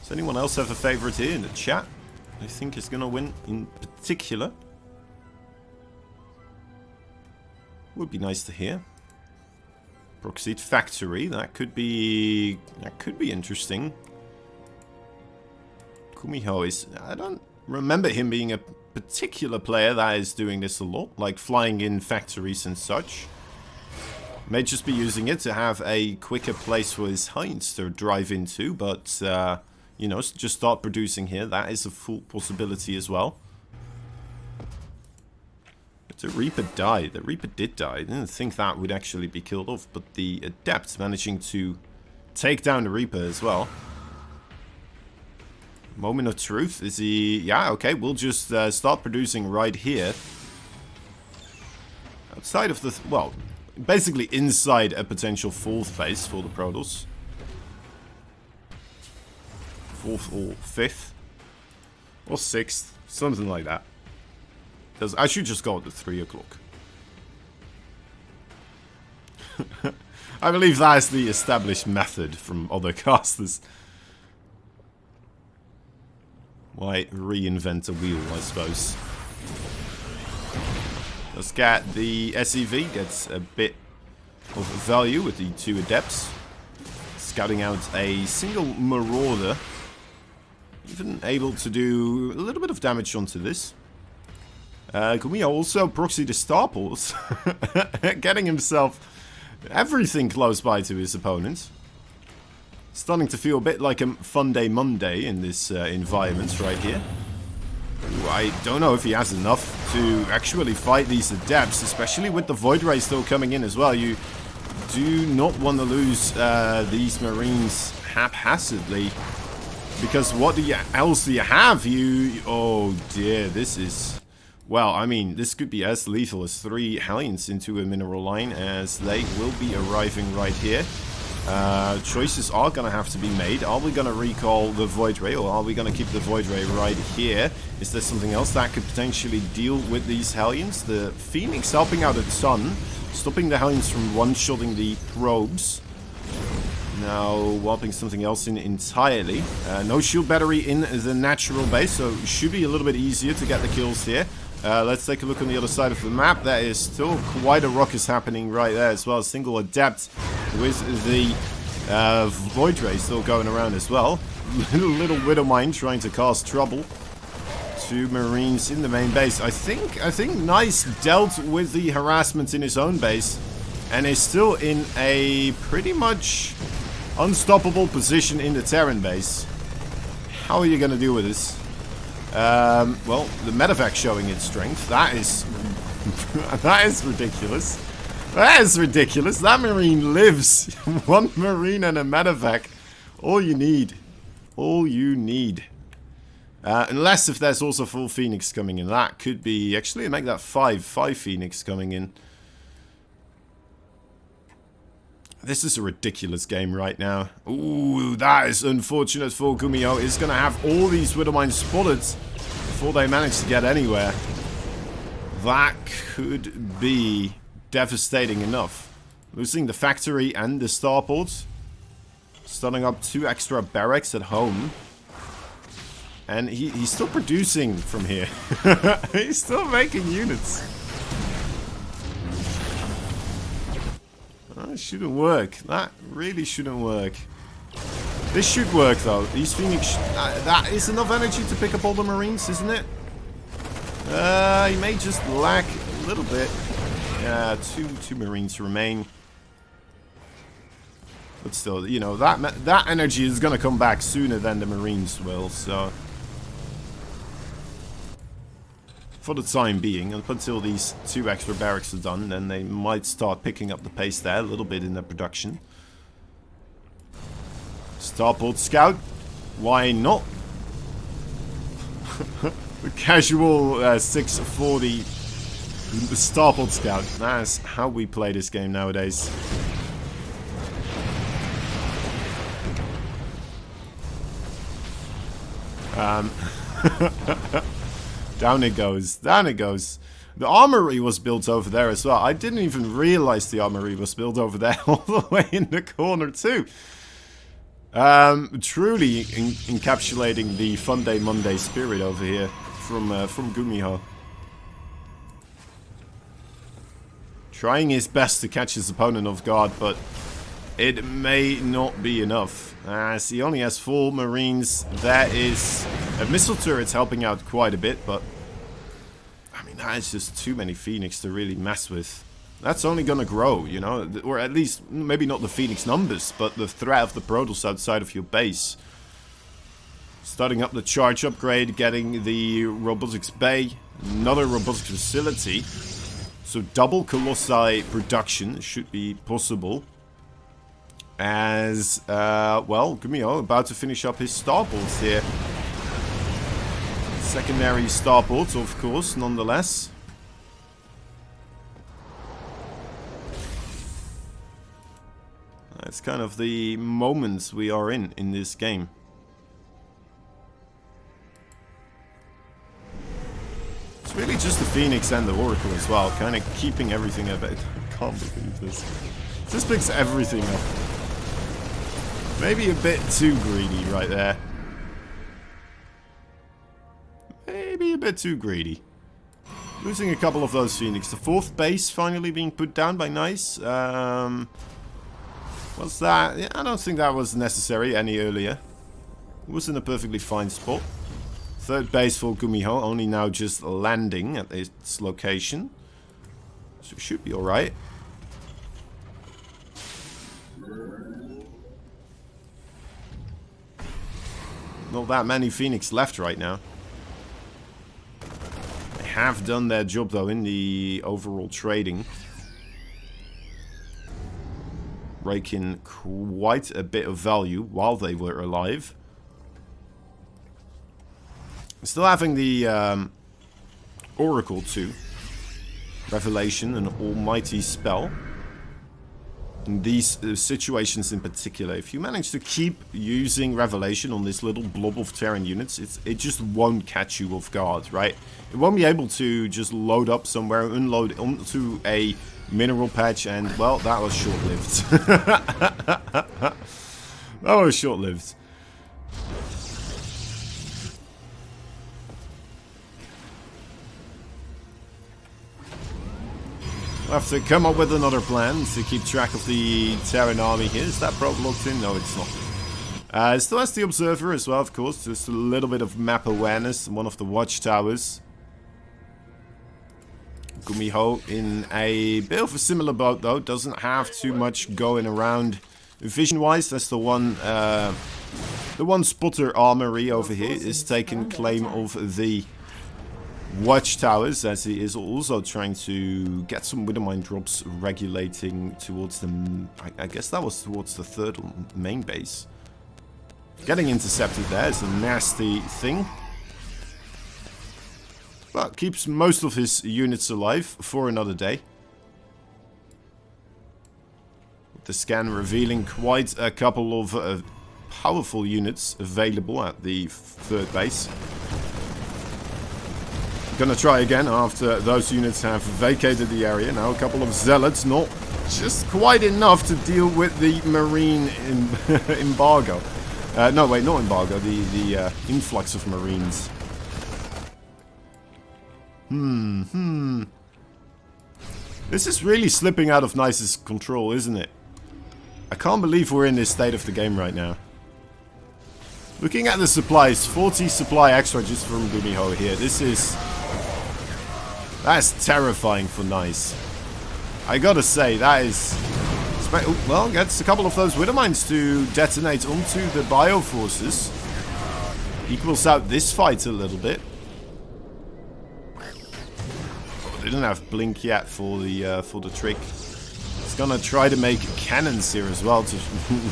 Does anyone else have a favorite here in the chat? I think is gonna win in particular. Would be nice to hear. Proxied Factory, that could be interesting. GUMIHO is, I don't remember him being a particular player that is doing this a lot, like flying in factories and such. May just be using it to have a quicker place for his hinds to drive into, but you know, just start producing here. That is a full possibility as well. The Reaper died. The Reaper did die. I didn't think that would actually be killed off, but the Adept managing to take down the Reaper as well. Moment of truth. Is he... Yeah, okay. We'll just start producing right here. Outside of the... Well, basically inside a potential 4th base for the Protoss. 4th or 5th. Or 6th. Something like that. I should just go at 3 o'clock. I believe that is the established method from other casters. Why reinvent a wheel, I suppose. Let's get the SEV, gets a bit of value with the 2 Adepts. Scouting out a single Marauder. Even able to do a little bit of damage onto this. GUMIHO also proxy the Starports, getting himself everything close by to his opponent. Starting to feel a bit like a fun day Monday in this environment right here. Ooh, I don't know if he has enough to actually fight these Adepts, especially with the Void Ray still coming in as well. You do not want to lose these Marines haphazardly, because what else do you have? Oh dear, this is... Well, I mean, this could be as lethal as 3 Hellions into a mineral line, as they will be arriving right here. Choices are going to have to be made. Are we going to recall the Void Ray, or are we going to keep the Void Ray right here? Is there something else that could potentially deal with these Hellions? The Phoenix helping out at Sun, stopping the Hellions from one-shotting the probes. Now, warping something else in entirely. No shield battery in the natural base, so it should be a little bit easier to get the kills here. Let's take a look on the other side of the map. There is still quite a ruckus happening right there as well. A single Adept with the Void Ray still going around as well. Little Widowmine trying to cause trouble to Marines in the main base. I think Nice dealt with the harassment in his own base and is still in a pretty much unstoppable position in the Terran base. How are you going to deal with this? Well, the medevac showing its strength. That is... that is ridiculous. That is ridiculous. That Marine lives. 1 Marine and a medevac. All you need. All you need. Unless if there's also full Phoenix coming in. That could be... Actually, make that 5 Phoenix coming in. This is a ridiculous game right now. Ooh, that is unfortunate for GUMIHO. He's going to have all these Widowmines spotted before they manage to get anywhere. That could be devastating enough. Losing the factory and the starport. Starting up 2 extra barracks at home. And he's still producing from here. He's still making units. That shouldn't work. That really shouldn't work. This should work though. These Phoenix... that is enough energy to pick up all the Marines, isn't it? He may just lack a little bit. Yeah, two Marines remain. But still, you know, that energy is going to come back sooner than the Marines will, so... For the time being, up until these 2 extra barracks are done, then they might start picking up the pace there a little bit in their production. Starport Scout, why not? The casual 640 Starport Scout, that's how we play this game nowadays. Down it goes. Down it goes. The armory was built over there as well. I didn't even realize the armory was built over there all the way in the corner too. Truly encapsulating the Fun Day Monday spirit over here from GUMIHO. Trying his best to catch his opponent off guard, but it may not be enough. As he only has 4 Marines, there is a missile turret helping out quite a bit, but I mean, that is just too many Phoenix to really mess with. That's only gonna grow, you know, or at least maybe not the Phoenix numbers, but the threat of the Protoss outside of your base. Starting up the charge upgrade, getting the robotics bay, another robotics facility. So double Colossi production should be possible. As, well, GUMIHO about to finish up his starports here. Secondary starports, of course, nonetheless. That's kind of the moments we are in this game. It's really just the Phoenix and the Oracle as well, kind of keeping everything up. I can't believe this. This picks everything up. Maybe a bit too greedy right there. Maybe a bit too greedy. Losing a couple of those Phoenix. The 4th base finally being put down by Nice. What's that? Yeah, I don't think that was necessary any earlier. It was in a perfectly fine spot. 3rd base for GUMIHO, only now just landing at its location. So it should be alright. Not that many Phoenix left right now. They have done their job though in the overall trading. Rake in quite a bit of value while they were alive. Still having the Oracle too. Revelation, an almighty spell. In these situations in particular, if you manage to keep using Revelation on this little blob of Terran units, it just won't catch you off guard, right? It won't be able to just load up somewhere, unload onto a mineral patch, and, well, that was short-lived. That was short-lived. We'll have to come up with another plan to keep track of the Terran army here. Is that probe locked in? No, it's not. It still has the Observer as well, of course. Just a little bit of map awareness. One of the watchtowers. GUMIHO in a bit of a similar boat, though. Doesn't have too much going around vision-wise. That's the one spotter armory over here is taking claim of the watchtowers, as he is also trying to get some Widowmine drops regulating towards the... I guess that was towards the 3rd main base. Getting intercepted there is a nasty thing. But keeps most of his units alive for another day. The scan revealing quite a couple of powerful units available at the 3rd base. Gonna try again after those units have vacated the area. Now a couple of zealots, not just quite enough to deal with the marine embargo. No, wait, not embargo. The influx of marines. This is really slipping out of Nice's control, isn't it? I can't believe we're in this state of the game right now. Looking at the supplies, 40 supply extra just from GUMIHO here. That's terrifying for Nice. I gotta say, that is... Well, gets a couple of those Widowmines to detonate onto the bioforces. Equals out this fight a little bit. Oh, they don't have Blink yet for the trick. It's gonna try to make cannons here as well to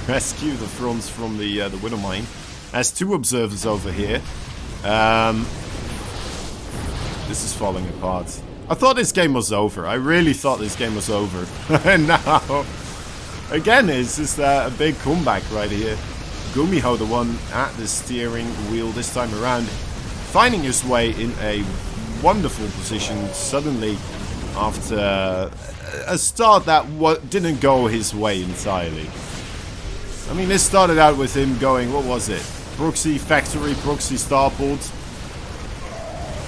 rescue the fronts from the Widowmine. Has 2 observers over here. This is falling apart. I thought this game was over. I really thought this game was over. And now, again, it's just a big comeback right here. GUMIHO, the one at the steering wheel this time around, finding his way in a wonderful position suddenly after a start that didn't go his way entirely. I mean, this started out with him going, what was it? Proxy factory, proxy starport.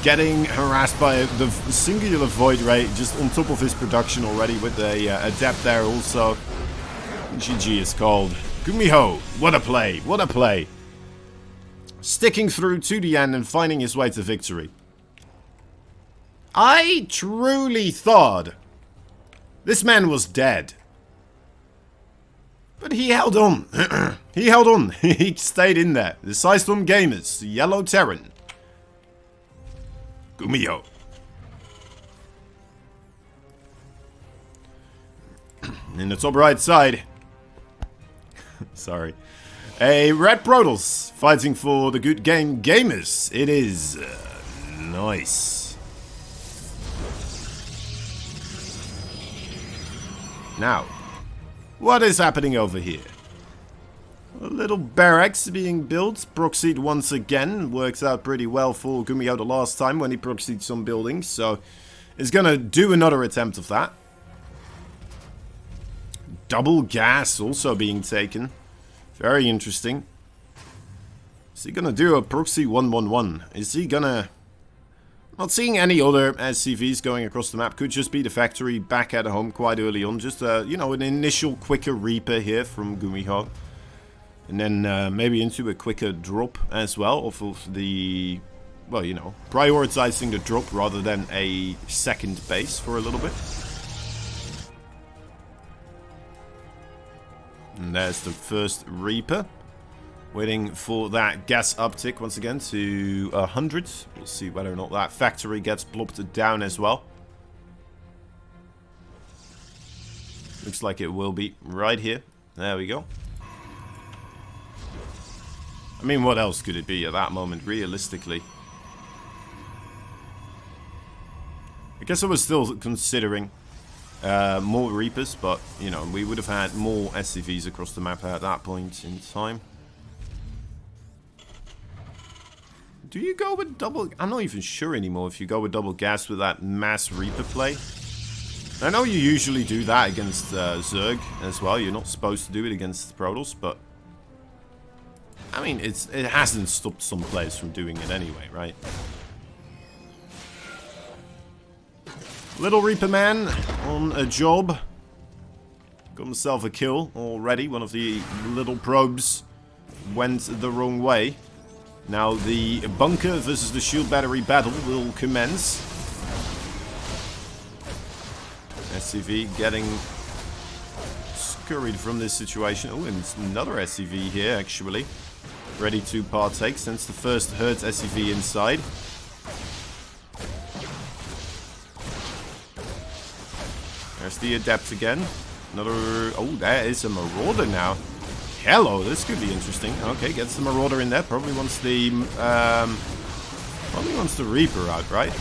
Getting harassed by the singular void ray just on top of his production already with a adept there also. GG is called. GUMIHO, what a play, what a play. Sticking through to the end and finding his way to victory. I truly thought this man was dead. But he held on. He held on. He stayed in there. The System Gamers, Yellow Terran. GUMIHO. In the top right side. Sorry. A Red Protoss fighting for the good game Gamers. It is nice. Now, what is happening over here? A little barracks being built, proxied once again. Works out pretty well for GUMIHO the last time when he proxied some buildings, so he's gonna do another attempt of that. Double gas also being taken. Very interesting. Is he gonna do a proxy 111? Is he gonna... Not seeing any other SCVs going across the map. Could just be the factory back at home quite early on. Just, you know, an initial quicker Reaper here from GUMIHO. And then maybe into a quicker drop as well. Off of the... Well, you know, prioritizing the drop rather than a second base for a little bit. And there's the first Reaper. Waiting for that gas uptick once again to 100. We'll see whether or not that factory gets plopped down as well. Looks like it will be right here. There we go. I mean, what else could it be at that moment, realistically? I guess I was still considering more Reapers, but, you know, we would have had more SCVs across the map at that point in time. Do you go with double... I'm not even sure anymore if you go with double gas with that mass Reaper play. I know you usually do that against Zerg as well. You're not supposed to do it against Protoss, but... I mean, it hasn't stopped some players from doing it anyway, right? Little Reaper man on a job. Got himself a kill already. One of the little probes went the wrong way. Now the bunker versus the shield battery battle will commence. SCV getting scurried from this situation. Oh, and it's another SCV here actually. Ready to partake since the first hurt SCV inside. There's the Adept again. Another... Oh, there is a Marauder now. Hello, this could be interesting. Okay, gets the Marauder in there. Probably wants the Reaper out, right?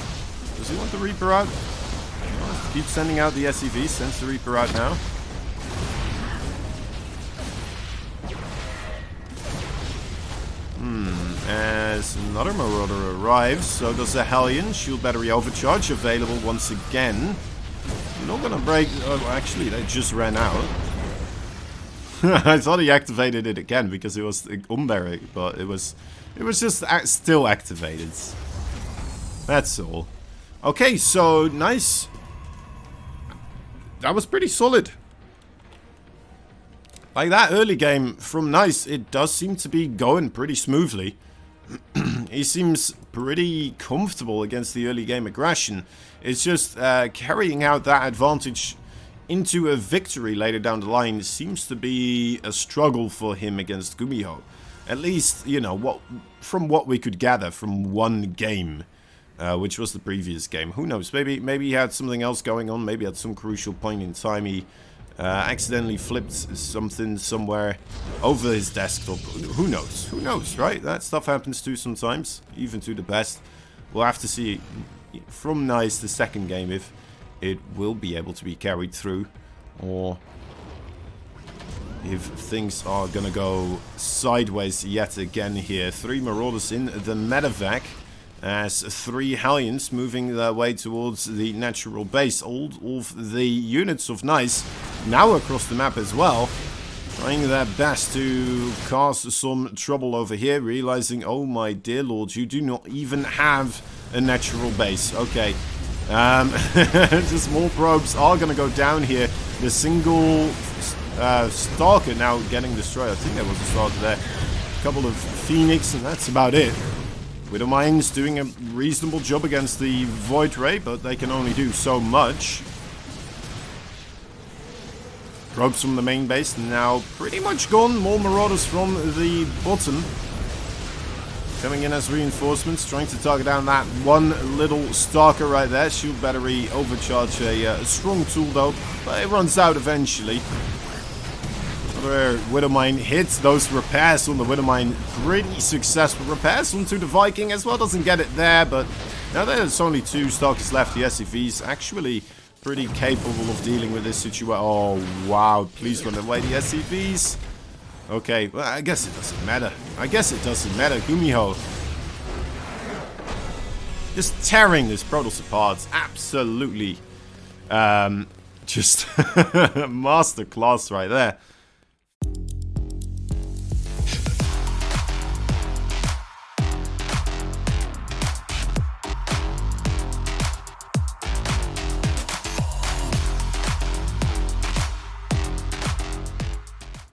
Does he want the Reaper out? Oh, keep sending out the SCV. Sends the Reaper out now. As another Marauder arrives, so does the Hellion. Shield battery overcharge available once again. You're not gonna break... Oh, actually, they just ran out. I thought he activated it again because it was unburied, but it was just still activated. That's all. Okay, so nice. That was pretty solid. Like that early game from Nice, it does seem to be going pretty smoothly. He seems pretty comfortable against the early game aggression. It's just carrying out that advantage into a victory later down the line seems to be a struggle for him against GUMIHO. At least, you know, from what we could gather from one game, which was the previous game. Who knows? Maybe he had something else going on. Maybe at some crucial point in time he accidentally flipped something somewhere over his desktop. Who knows? Who knows, right? That stuff happens too sometimes, even to the best. We'll have to see from Nice the second game if it will be able to be carried through, or if things are gonna go sideways yet again here. 3 Marauders in the medevac, as 3 Hellions moving their way towards the natural base. All of the units of Nice now across the map as well. Trying their best to cause some trouble over here, realizing, oh my dear lord, you do not even have a natural base. Okay. The small probes are going to go down here. The single Stalker now getting destroyed. I think there was a Stalker there. A couple of Phoenix, and that's about it. Widowmine's doing a reasonable job against the Void Ray, but they can only do so much. Probes from the main base now pretty much gone. More Marauders from the bottom. Coming in as reinforcements, trying to target down that one little Stalker right there. Shield battery overcharge, a strong tool though, but it runs out eventually. Another Widowmine hits those repairs on the Widowmine. Pretty successful repairs onto the Viking as well. Doesn't get it there, but now there's only 2 Stalkers left. The SCV's actually pretty capable of dealing with this situation. Oh, wow. Please run away, the SCVs. Okay, well, I guess it doesn't matter. GUMIHO. Just tearing this Protoss apart. Absolutely. Just masterclass right there.